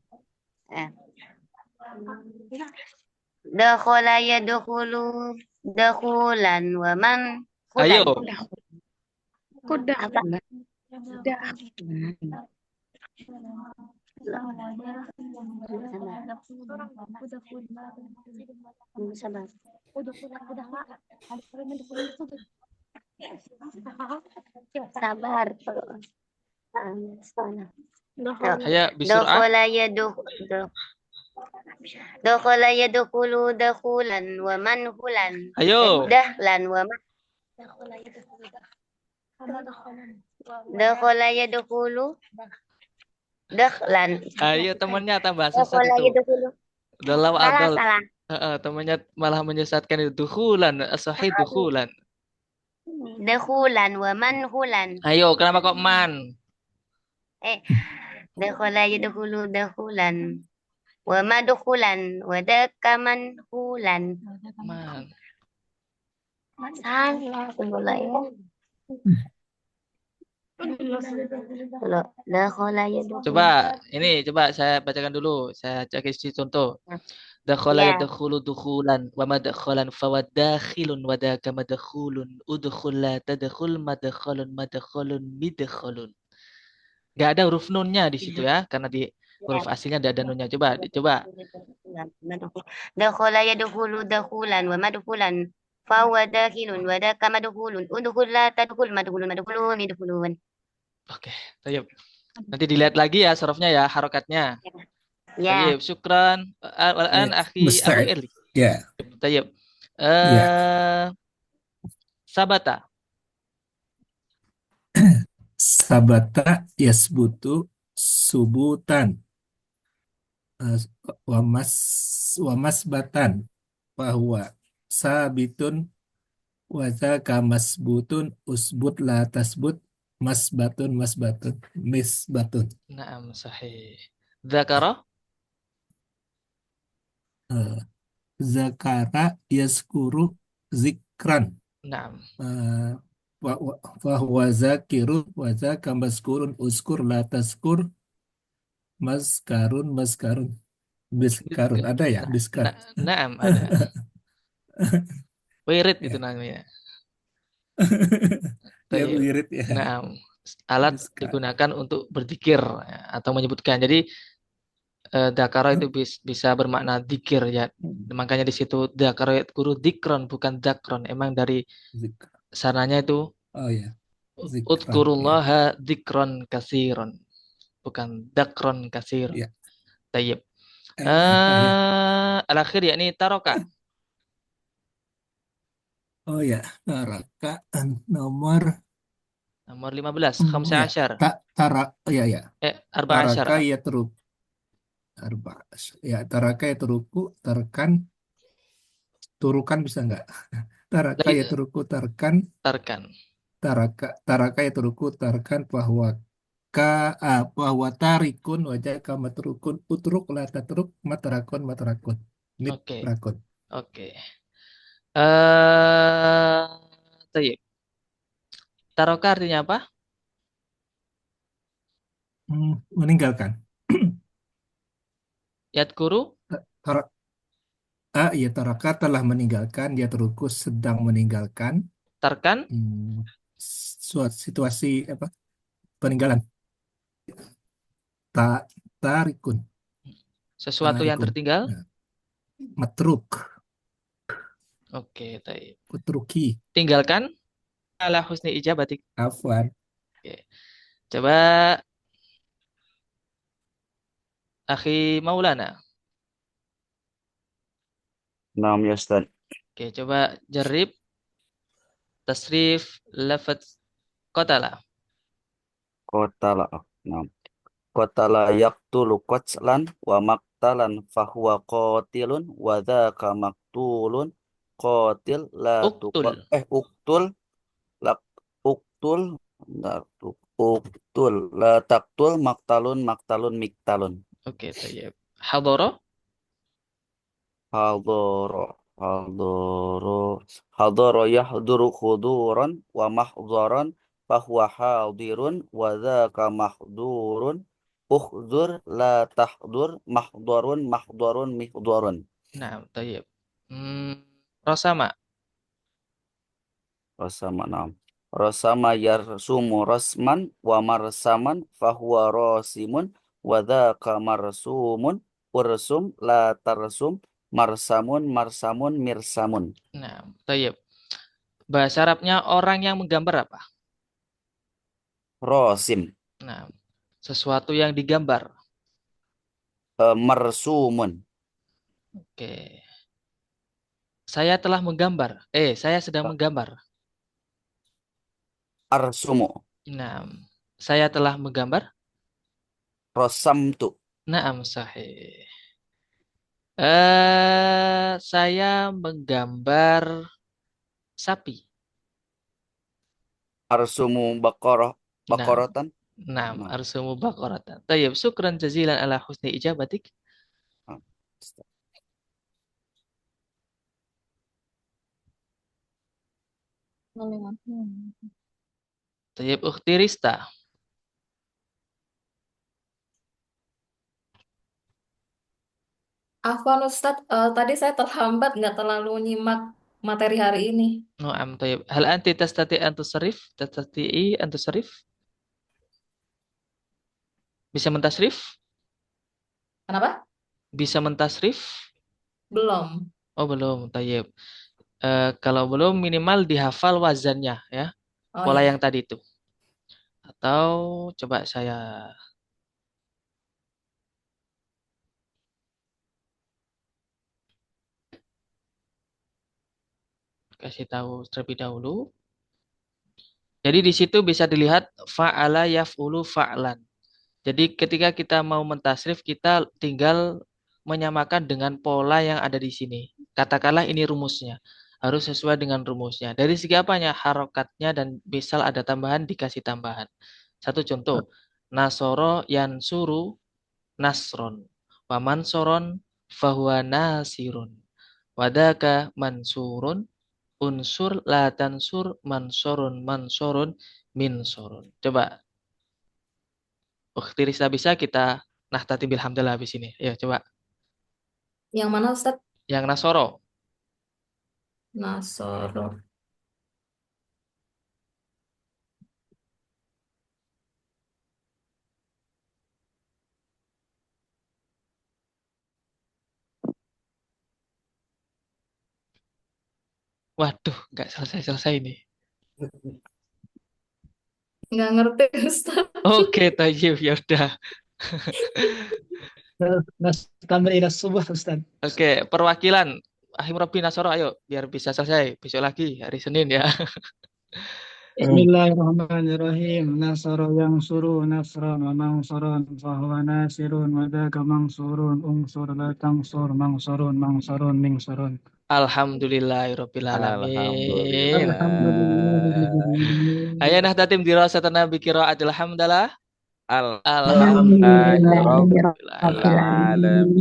Dakhola yadkhulu dakhulan wa man Ayo. Kuda. Apa? Sabar. Sabar. Haya bisur'ah. Dakhala yadkhulu dakhulan wa man hulan. Ayo. Dahlan wa man. Dakhala yadkhulu dakhlan. Ayo temannya tambah sesat itu. Dalam adal. Salah. Temannya malah menyesatkan itu. Dukhulan, as-sahih dukhulan. Dakhulan wa man hulan. Ayo, kenapa kok man? Dakhala yadkhulu dakhulan wa madkhulan wa dzaka manhulan. Man. Salah sebelah ya. Dakhala yadkhulu. Coba saya bacakan dulu. Saya cek isi contoh. Dakhala yadkhulu dukhulan wa madkhulan fa wadakhilun wa dzaka madkhulun udkhul la tadkhul madkhalun midkhalun. Enggak ada huruf nunnya di situ ya, karena di huruf aslinya tidak ada nunnya. Coba. Dakhala yadkhulu dakhulan wa madkhulan fa huwa dakhilun wa dzaka madkhulun udkhul la tadkhul midkhulun. Oke, tayyib. Nanti dilihat lagi ya sorofnya ya, harokatnya. Ya. Tayyib, syukran. Wal-an akhi Abu Erli. Ya. Tayyib. Sabata. Sabata yasbutu subutan. eh, wamas wamas batan bahwa sabitun wazaka masbutun usbut la tasbut masbatun misbatun. Naam, sahih. Dzakara? Eh, zakara yaskuru zikran. Naam. Fahuwa zakirun wa zaka maskurun uskur la taskur maskarun biskarun. Ada ya biskar? Naam, ada. Wirid itu Ya. namanya. Ya Tayyib. wirid ya. Naam. Alat Biskar. digunakan untuk berzikir ya, atau menyebutkan. Jadi dzakara itu bisa bermakna dzikir ya. Makanya di situ dzakara guru dzikron bukan dzakron. Emang dari Zikr. sananya itu Oh ya. Zikran. Ya. udkurullaha dzikron kasiron. Bukan dzakron kasir. Ya. Tayyib. Ya. Al-akhir yakni taroka. Oh ya. Taraka nomor Nomor 15, ya. 15. Ya ya. 14. Taraka ya teruk. Ya, taraka ya teruku, tarkan, turukan bisa nggak? Taraka ya teruku, tarkan, Tarkan. taraka ya teruku, tarkan bahwa tarikun wajah kama terukun utruk la tatruk matarakun nit Oke. rakun. Oke. Tayyib. Taroka artinya apa? Meninggalkan. Yadkuru? Tarak ya taraka telah meninggalkan, dia teruku sedang meninggalkan. Tarkan? Suatu situasi apa? Peninggalan. Tarikun. Sesuatu yang tertinggal? Nah, matruk. Oke, tayyib. Utruki. Tinggalkan? Ala husni ijabatik. Afwan. Oke. Coba Akhi Maulana. Naam ya Ustaz. Oke, coba jarib tasrif lafaz qatala. Qatala. Naam. Qatala yaqtulu qatlan wa maqtalan fahuwa qatilun wa dzaka maqtulun qatil la Uktul. uktul la uktul bentar, uktul la taqtul maqtalun miktalun. Oke, tayyib. Hadara? Hadoro hadoro hadoro yahduru khuduran wa mahdaran fahuwa hadirun wa dzaka mahdurun ukhdur la tahdur mahdarun mihdurun. Nah, tayyib. Rosama. Rasama naam. Rasama yarsumu rasman wa marsaman fahuwa rasimun wa dzaka marsumun ursum la tarsum marsamun mirsamun. Nah, tayyib. Bahasa Arabnya orang yang menggambar apa? Rosim. Nah, sesuatu yang digambar. Marsumun. Oke. Saya telah menggambar. Saya sedang menggambar. Arsumu. Nah, saya telah menggambar. Rosamtu. Naam, sahih. Saya menggambar sapi. Arsumu bakorotan. Naam, arsumu baqaratan. Tayyib, syukran jazilan ala husni ijabatik. Tayyib, ukhti Rista. Afwan Ustadz, tadi saya terhambat nggak terlalu nyimak materi hari ini. Naam, tayyib. Hal anti tastati an tusarrif? Tastati'i an tusarrif? Bisa mentasrif? Kenapa? Bisa mentasrif? Belum. Oh, belum. Tayyib. Kalau belum minimal dihafal wazannya ya. Oh Pola ya. yang tadi itu. Atau coba saya kasih tahu terlebih dahulu. Jadi di situ bisa dilihat fa'ala yaf'ulu fa'lan. Jadi ketika kita mau mentasrif kita tinggal menyamakan dengan pola yang ada di sini. Katakanlah ini rumusnya. Harus sesuai dengan rumusnya. Dari segi apanya? Harokatnya dan misal ada tambahan, dikasih tambahan. Satu contoh. Nasoro yansuru nasron. Wa mansoron fahuwa nasirun. Wadaka mansurun. Unsur la tansur mansorun mansorun minsorun. Coba. Ukhti Risa bisa kita nahtati bilhamdalillah habis ini. Ya, coba. Yang mana Ustaz? Yang Nasoro. Nasoro. Waduh, nggak selesai-selesai ini. Nggak ngerti Ustaz. Oke, tayyib, ya udah. Nastamir ila subuh Ustaz. Oke, perwakilan Ahim Robbi Nasoro, ayo biar bisa selesai besok lagi hari Senin ya. Bismillahirrahmanirrahim. Nasara yang suruh nasran wa mangsaran fahuwa nasirun wa daka mangsurun unsur la tangsur mangsurun mangsurun mingsurun. Alhamdulillahirabbil alamin. Alhamdulillah. Ayo nahtatim dirasatana bi qiraatil hamdalah. Alhamdulillahirabbil alamin.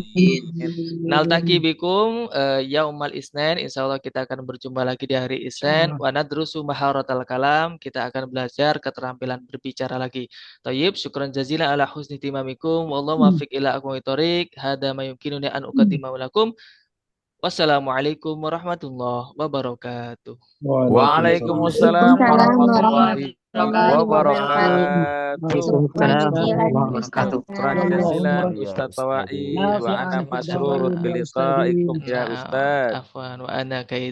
Naltaqi bikum yaumal isnin. Insyaallah kita akan berjumpa lagi di hari Isnin. Wa nadrusu maharatal kalam. Kita akan belajar keterampilan berbicara lagi. Thayyib, syukran jazilan ala husni timamikum. Wallahu muwaffiq ila aqwamit thoriq. Hada ma yumkinuni an uqaddima lakum. Wassalamualaikum warahmatullahi wabarakatuh. Waalaikumsalam warahmatullahi wabarakatuh. Syukran jazilan Ustaz Tawai wa ana masrurun bi liqaikum ya Ustaz. Afwan wa ana